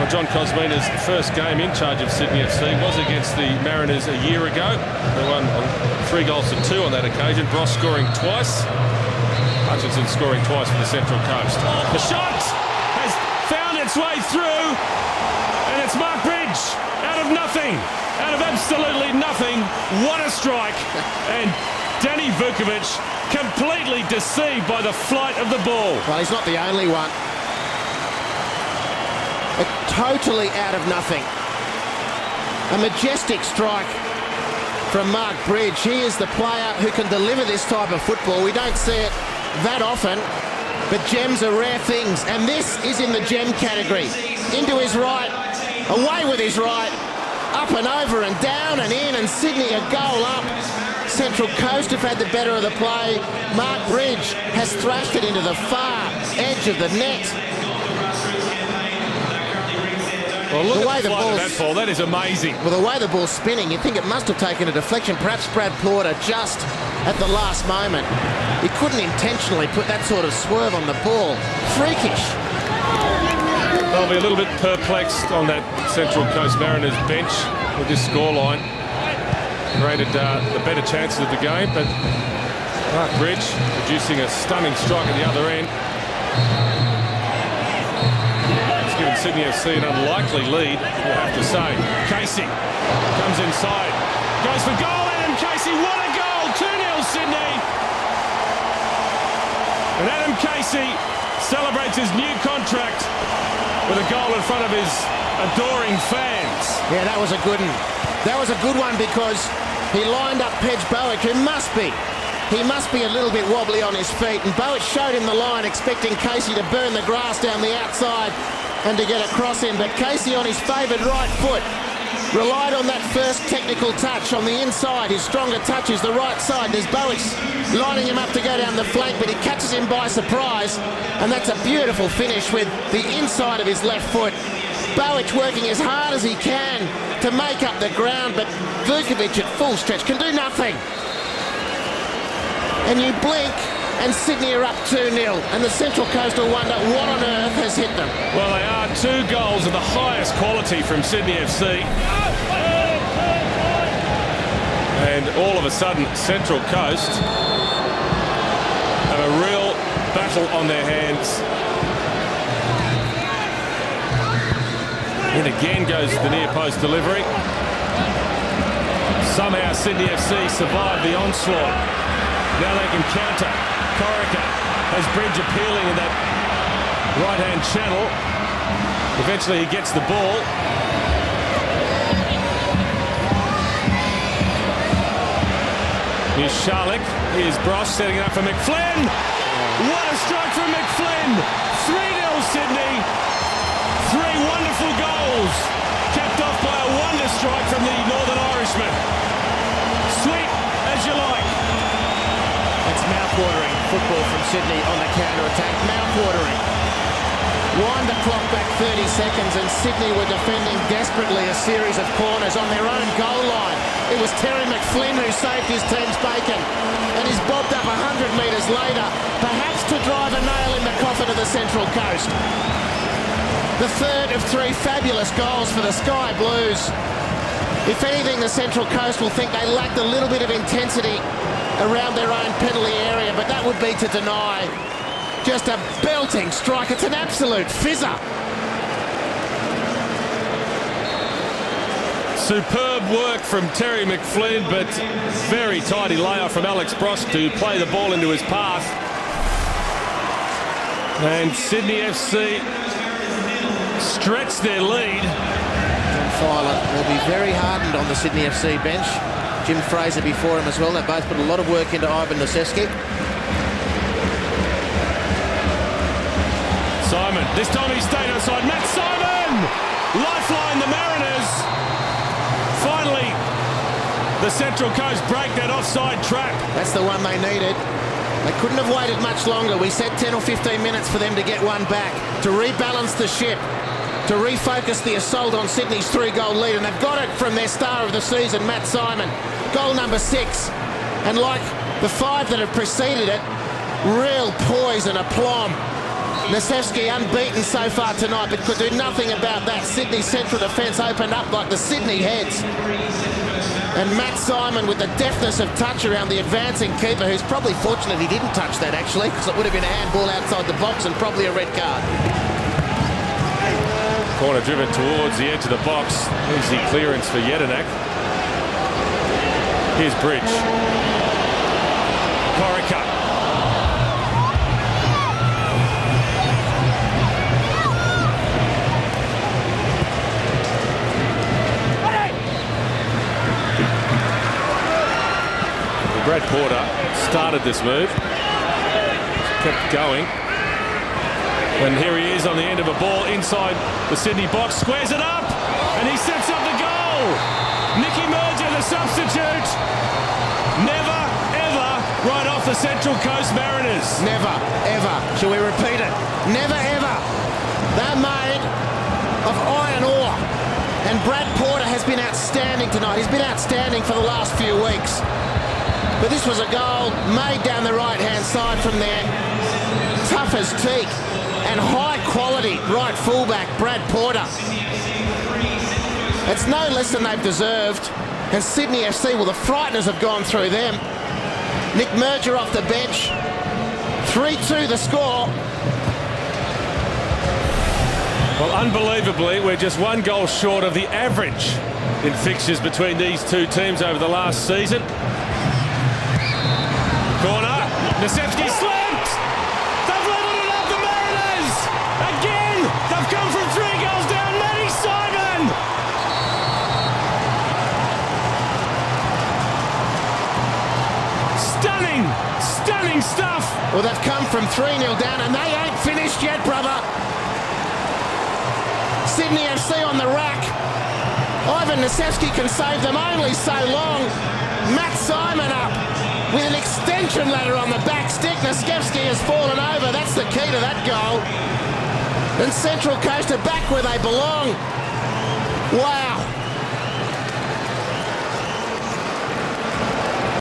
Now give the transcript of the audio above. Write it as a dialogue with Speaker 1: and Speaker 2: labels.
Speaker 1: Well, John Cosmina's first game in charge of Sydney FC was against the Mariners a year ago. They won 3-2 on that occasion. Bross scoring twice. Hutchinson scoring twice for the Central Coast. The shot has found its way through, and it's Mark Bridge out of nothing, out of absolutely nothing. What a strike! And Danny Vukovic completely deceived by the flight of the ball.
Speaker 2: Well, he's not the only one. Totally out of nothing. A majestic strike from Mark Bridge. He is the player who can deliver this type of football. We don't see it that often, but gems are rare things, and this is in the gem category. Into his right, away with his right, up and over and down and in, and Sydney a goal up. Central Coast have had the better of the play. Mark Bridge has thrashed it into the far edge of the net.
Speaker 1: Well, look at the flight of that ball. That is amazing.
Speaker 2: Well, the way the ball's spinning, you'd think it must have taken a deflection. Perhaps Brad Plauder just at the last moment. He couldn't intentionally put that sort of swerve on the ball. Freakish.
Speaker 1: They'll be a little bit perplexed on that Central Coast Mariners bench with this scoreline. Rated the better chances of the game, but Mark Bridge producing a stunning strike at the other end. It's given Sydney FC an unlikely lead, we'll have to say. Casey comes inside, goes for goal. Adam Casey, what a goal! 2-0 Sydney. And Adam Casey celebrates his new contract with a goal in front of his adoring fans.
Speaker 2: Yeah, that was a good one. That was a good one because he lined up Pedge Bowick, who must be a little bit wobbly on his feet, and Bowick showed him the line, expecting Casey to burn the grass down the outside and to get across him. But Casey, on his favoured right foot, relied on that first technical touch on the inside. His stronger touch is the right side. There's Bowick's lining him up to go down the flank, but he catches him by surprise, and that's a beautiful finish with the inside of his left foot. Bowick working as hard as he can to make up the ground, but Vukovic at full stretch can do nothing. And you blink, and Sydney are up 2-0, and the Central Coast will wonder what on earth has hit them.
Speaker 1: Well, they are 2 goals of the highest quality from Sydney FC. And all of a sudden, Central Coast have a real battle on their hands. And again goes the near post delivery. Somehow Sydney FC survived the onslaught. Now they can counter. Corica has Bridge appealing in that right-hand channel. Eventually he gets the ball. Here's Charlick. Here's Bross setting it up for McFlynn. What a strike from McFlynn. 3-0 Sydney. 3 wonderful goals, capped off by a wonder strike from the Northern Irishman. Sweet as you like.
Speaker 2: It's mouth-watering football from Sydney on the counter-attack. Mouth-watering. Wind the clock back 30 seconds, and Sydney were defending desperately a series of corners on their own goal line. It was Terry McFlynn who saved his team's bacon, and he's bobbed up 100 metres later, perhaps to drive a nail in the coffin of the Central Coast. The third of 3 fabulous goals for the Sky Blues. If anything, the Central Coast will think they lacked a little bit of intensity around their own penalty area, but that would be to deny just a belting strike. It's an absolute fizzer.
Speaker 1: Superb work from Terry McFlynn, but very tidy layoff from Alex Bross to play the ball into his path. And Sydney FC stretch their lead.
Speaker 2: John Filer will be very hardened on the Sydney FC bench. Jim Fraser before him as well. They both put a lot of work into Ivan Nosevski.
Speaker 1: Simon, this time he stayed outside. Matt Simon! Lifeline the Mariners. Finally, the Central Coast break that offside trap.
Speaker 2: That's the one they needed. They couldn't have waited much longer. We said 10 or 15 minutes for them to get one back, to rebalance the ship, to refocus the assault on Sydney's 3-goal lead, and they've got it from their star of the season, Matt Simon. Goal number 6, and like the 5 that have preceded it, real poise and aplomb. Nasevski unbeaten so far tonight, but could do nothing about that. Sydney Central defence opened up like the Sydney Heads. And Matt Simon with the deftness of touch around the advancing keeper, who's probably fortunate he didn't touch that actually, because it would have been a handball outside the box and probably a red card.
Speaker 1: Corner driven towards the edge of the box. Easy clearance for Jedinak. Here's Bridge. Corica. Brad Porter started this move, kept going, and here he is on the end of a ball inside the Sydney box, squares it up, and he sets up the goal. Nicky Merger, the substitute. Never, ever right off the Central Coast Mariners.
Speaker 2: Never, ever. Shall we repeat it? Never, ever. They're made of iron ore. And Brad Porter has been outstanding tonight. He's been outstanding for the last few weeks. But this was a goal made down the right-hand side from there. Tough as teak. And high-quality right fullback, Brad Porter. It's no less than they've deserved. And Sydney FC, well, the Frighteners have gone through them. Nick Merger off the bench. 3-2 the score.
Speaker 1: Well, unbelievably, we're just one goal short of the average in fixtures between these two teams over the last season. Corner, Nasevski slipped! They've levelled it up, the Mariners! Again, they've come from 3 goals down, Matty Simon! Stunning, stunning stuff!
Speaker 2: Well, they've come from 3-0 down and they ain't finished yet, brother. Sydney FC on the rack. Ivan Nasevski can save them only so long. Matt Simon up with an extension ladder on the back stick. Nasevski has fallen over. That's the key to that goal. And Central Coast are back where they belong. Wow.